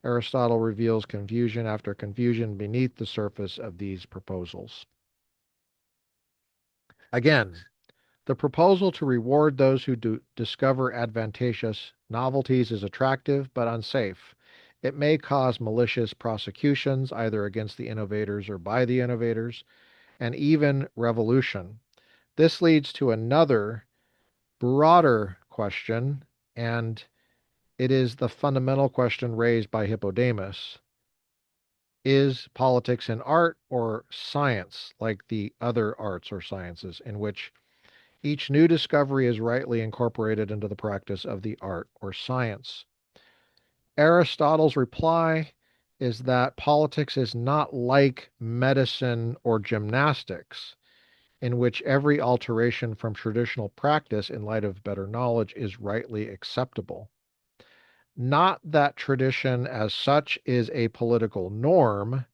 Aristotle reveals confusion after confusion beneath the surface of these proposals. Again, the proposal to reward those who discover advantageous novelties is attractive but unsafe. It may cause malicious prosecutions, either against the innovators or by the innovators, and even revolution. This leads to another broader question, and it is the fundamental question raised by Hippodamus. Is politics an art or science like the other arts or sciences in which each new discovery is rightly incorporated into the practice of the art or science? Aristotle's reply is that politics is not like medicine or gymnastics, in which every alteration from traditional practice in light of better knowledge is rightly acceptable. Not that tradition as such is a political norm.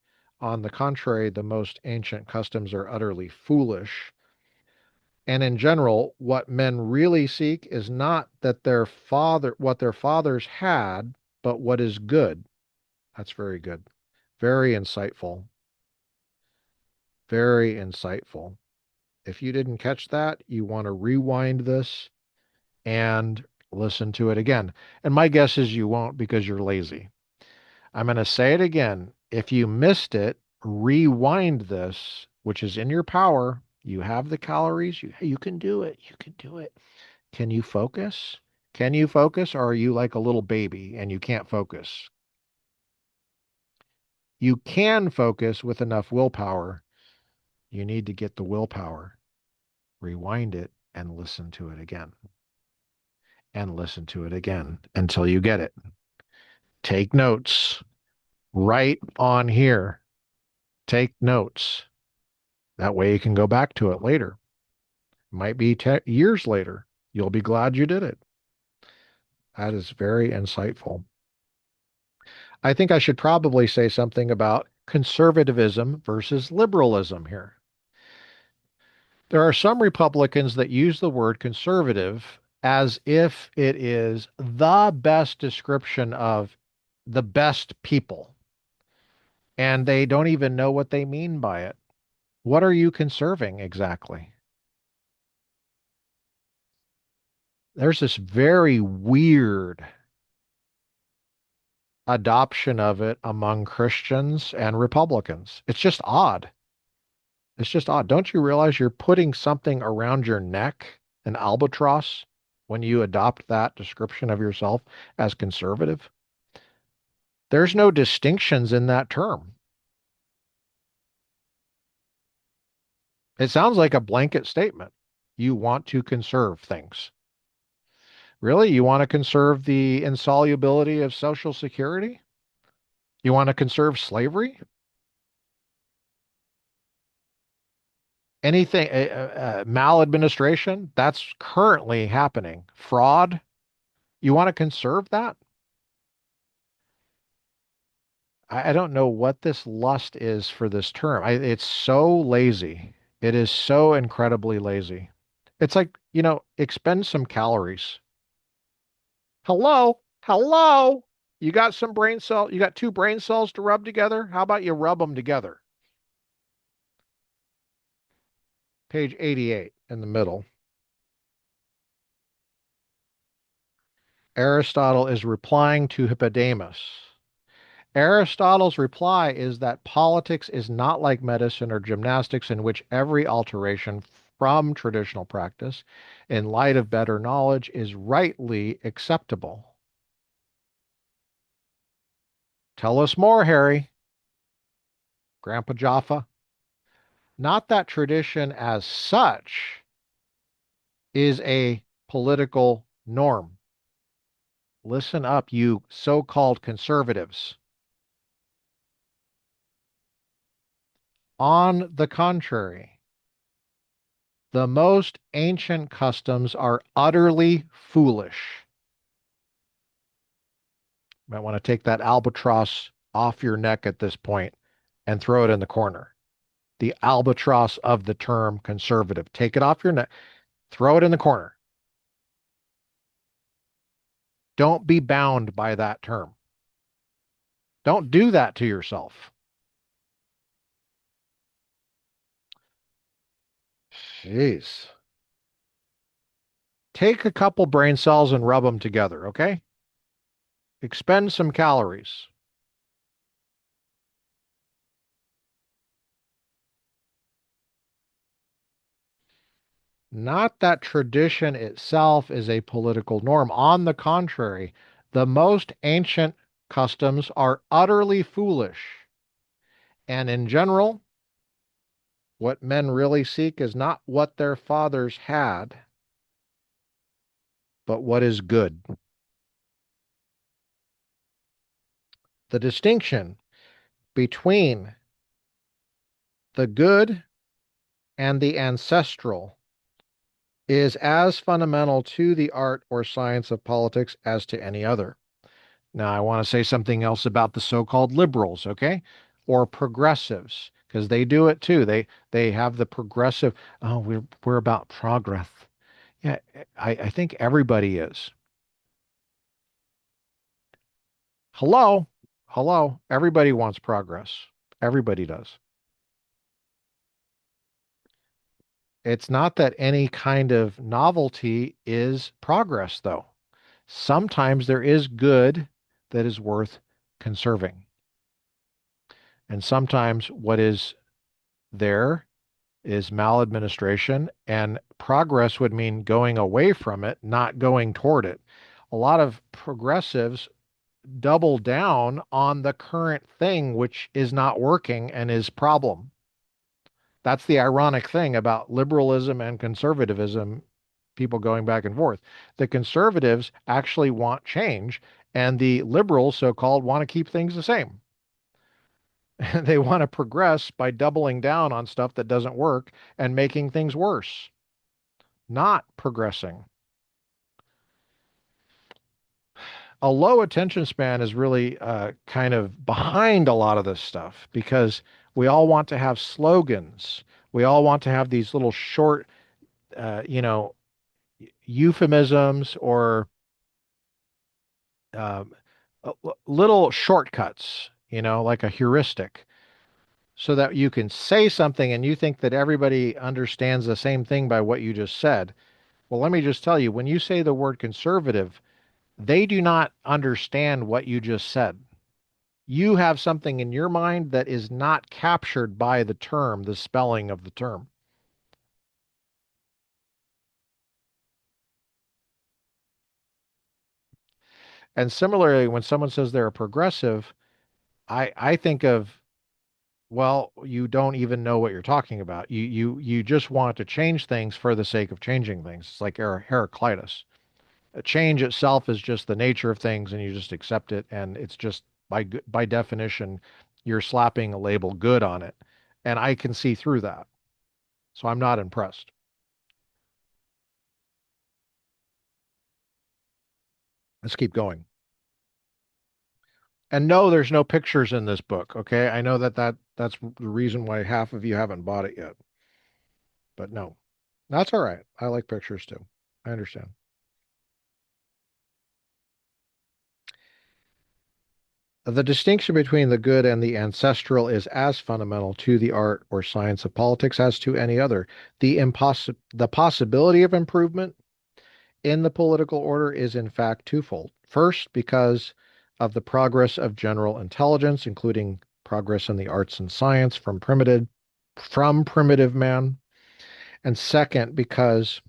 On the contrary, the most ancient customs are utterly foolish. And in general, what men really seek is not what their fathers had, but what is good. That's very good. Very insightful. Very insightful. If you didn't catch that, you want to rewind this and listen to it again. And my guess is you won't because you're lazy. I'm going to say it again. If you missed it, rewind this, which is in your power. You have the calories. You can do it. You can do it. Can you focus? Can you focus, or are you like a little baby and you can't focus? You can focus with enough willpower. You need to get the willpower, rewind it, and listen to it again. And listen to it again until you get it. Take notes right on here. Take notes. That way you can go back to it later. Might be years later. You'll be glad you did it. That is very insightful. I think I should probably say something about conservatism versus liberalism here. There are some Republicans that use the word conservative as if it is the best description of the best people, and they don't even know what they mean by it. What are you conserving exactly? There's this very weird adoption of it among Christians and Republicans. It's just odd. It's just odd. Don't you realize you're putting something around your neck, an albatross, when you adopt that description of yourself as conservative? There's no distinctions in that term. It sounds like a blanket statement. You want to conserve things. Really? You want to conserve the insolubility of Social Security? You want to conserve slavery? Anything, maladministration? That's currently happening. Fraud? You want to conserve that? I don't know what this lust is for this term. It's so lazy. It is so incredibly lazy. It's like, expend some calories. Hello? Hello? You got some brain cell, you got two brain cells to rub together? How about you rub them together? Page 88 in the middle. Aristotle is replying to Hippodamus. Aristotle's reply is that politics is not like medicine or gymnastics, in which every alteration from traditional practice, in light of better knowledge, is rightly acceptable. Tell us more, Harry. Grandpa Jaffa. Not that tradition as such is a political norm. Listen up, you so-called conservatives. On the contrary, the most ancient customs are utterly foolish. You might want to take that albatross off your neck at this point and throw it in the corner. The albatross of the term conservative. Take it off your neck, throw it in the corner. Don't be bound by that term. Don't do that to yourself. Jeez. Take a couple brain cells and rub them together, okay? Expend some calories. Not that tradition itself is a political norm. On the contrary, the most ancient customs are utterly foolish. And in general, what men really seek is not what their fathers had, but what is good. The distinction between the good and the ancestral is as fundamental to the art or science of politics as to any other. Now, I want to say something else about the so-called liberals, okay? Or progressives, because they do it too. They have the progressive, oh, we're about progress. Yeah, I think everybody is. Hello? Hello? Everybody wants progress. Everybody does. It's not that any kind of novelty is progress, though. Sometimes there is good that is worth conserving. And sometimes what is there is maladministration, and progress would mean going away from it, not going toward it. A lot of progressives double down on the current thing, which is not working and is problem. That's the ironic thing about liberalism and conservatism, people going back and forth. The conservatives actually want change, and the liberals, so called, want to keep things the same. They want to progress by doubling down on stuff that doesn't work and making things worse, not progressing. A low attention span is really kind of behind a lot of this stuff because we all want to have slogans. We all want to have these little short, you know, euphemisms or um, little shortcuts, like a heuristic, so that you can say something and you think that everybody understands the same thing by what you just said. Well, let me just tell you, when you say the word conservative, they do not understand what you just said. You have something in your mind that is not captured by the term, the spelling of the term. And similarly, when someone says they're a progressive, I think of, well, you don't even know what you're talking about. You just want to change things for the sake of changing things. It's like Heraclitus. A change itself is just the nature of things, and you just accept it, and it's just by definition, you're slapping a label good on it, and I can see through that, so I'm not impressed. Let's keep going. And no, there's no pictures in this book. Okay, I know that's the reason why half of you haven't bought it yet, but no, that's all right. I like pictures too. I understand. The distinction between the good and the ancestral is as fundamental to the art or science of politics as to any other. The possibility of improvement in the political order is in fact twofold. First, because of the progress of general intelligence, including progress in the arts and science from primitive man, and second, because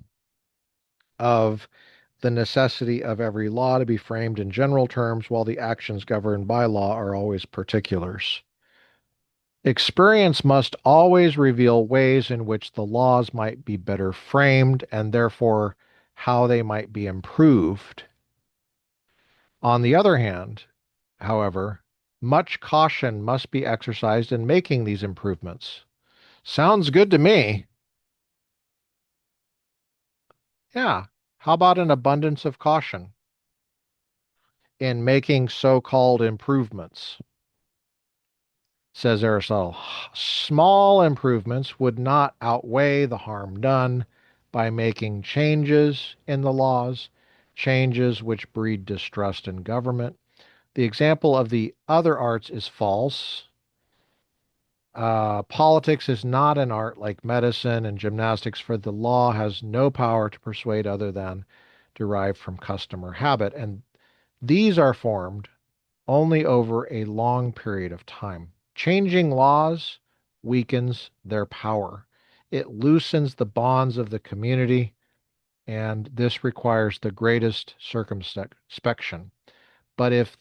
of the necessity of every law to be framed in general terms, while the actions governed by law are always particulars. Experience must always reveal ways in which the laws might be better framed and therefore how they might be improved. On the other hand, however, much caution must be exercised in making these improvements. Sounds good to me. Yeah. How about an abundance of caution in making so-called improvements? Says Aristotle. Small improvements would not outweigh the harm done by making changes in the laws, changes which breed distrust in government. The example of the other arts is false. Politics is not an art like medicine and gymnastics, for the law has no power to persuade other than derived from custom or habit, and these are formed only over a long period of time. Changing laws weakens their power. It loosens the bonds of the community, and this requires the greatest circumspection. But if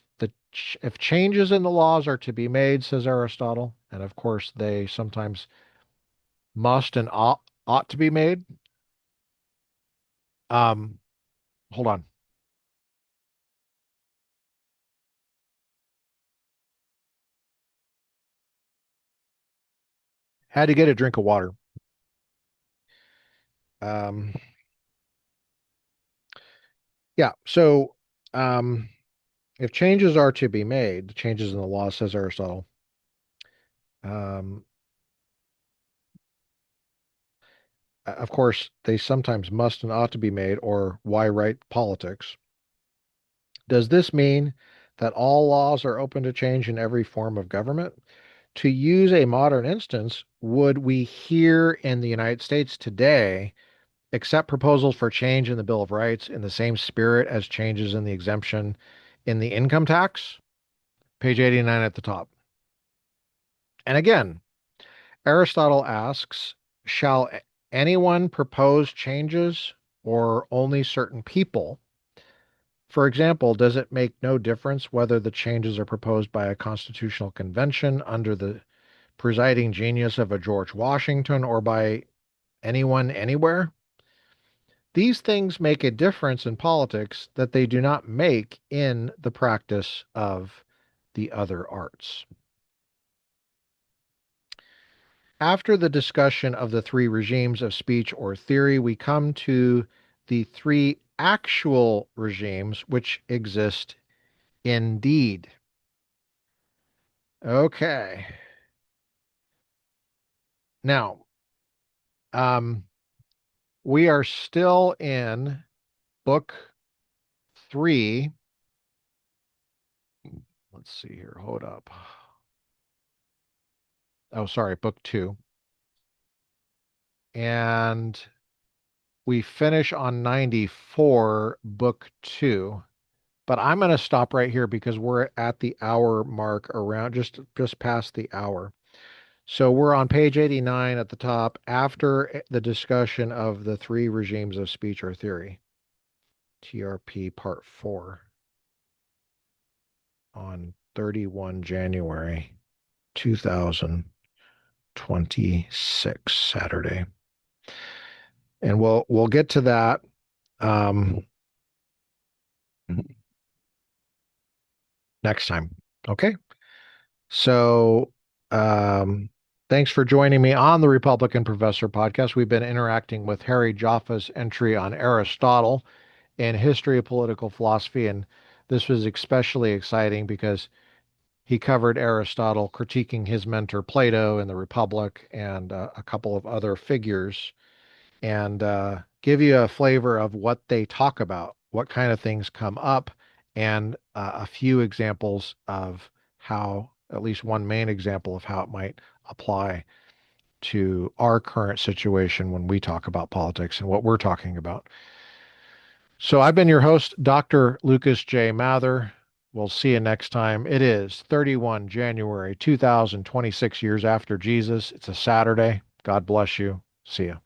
changes in the laws are to be made, says Aristotle, and of course they sometimes must and ought to be made. Um, Hold on. Had to get a drink of water. Um, yeah. So, um, if changes are to be made, changes in the law, says Aristotle, um, of course, they sometimes must and ought to be made, or why write politics? Does this mean that all laws are open to change in every form of government? To use a modern instance, would we here in the United States today accept proposals for change in the Bill of Rights in the same spirit as changes in the exemption in the income tax? Page 89 at the top. And again, Aristotle asks, shall anyone propose changes or only certain people? For example, does it make no difference whether the changes are proposed by a constitutional convention under the presiding genius of a George Washington or by anyone anywhere? These things make a difference in politics that they do not make in the practice of the other arts. After the discussion of the three regimes of speech or theory, we come to the three actual regimes which exist indeed. Okay. Now, um, we are still in book three. Let's see here. Hold up. Oh, sorry, book two. And we finish on 94, book two. But I'm going to stop right here because we're at the hour mark around just past the hour. So we're on page 89 at the top after the discussion of the three regimes of speech or theory. TRP part 4 on 31 January 2026 Saturday. And we'll get to that next time. Okay? So, um, thanks for joining me on the Republican Professor podcast. We've been interacting with Harry Jaffa's entry on Aristotle and history of political philosophy. And this was especially exciting because he covered Aristotle critiquing his mentor Plato in the Republic and a couple of other figures and give you a flavor of what they talk about, what kind of things come up, and a few examples of how, at least one main example of how it might apply to our current situation when we talk about politics and what we're talking about. So I've been your host, Dr. Lucas J. Mather. We'll see you next time. It is 31 January 2026, years after Jesus. It's a Saturday. God bless you. See you.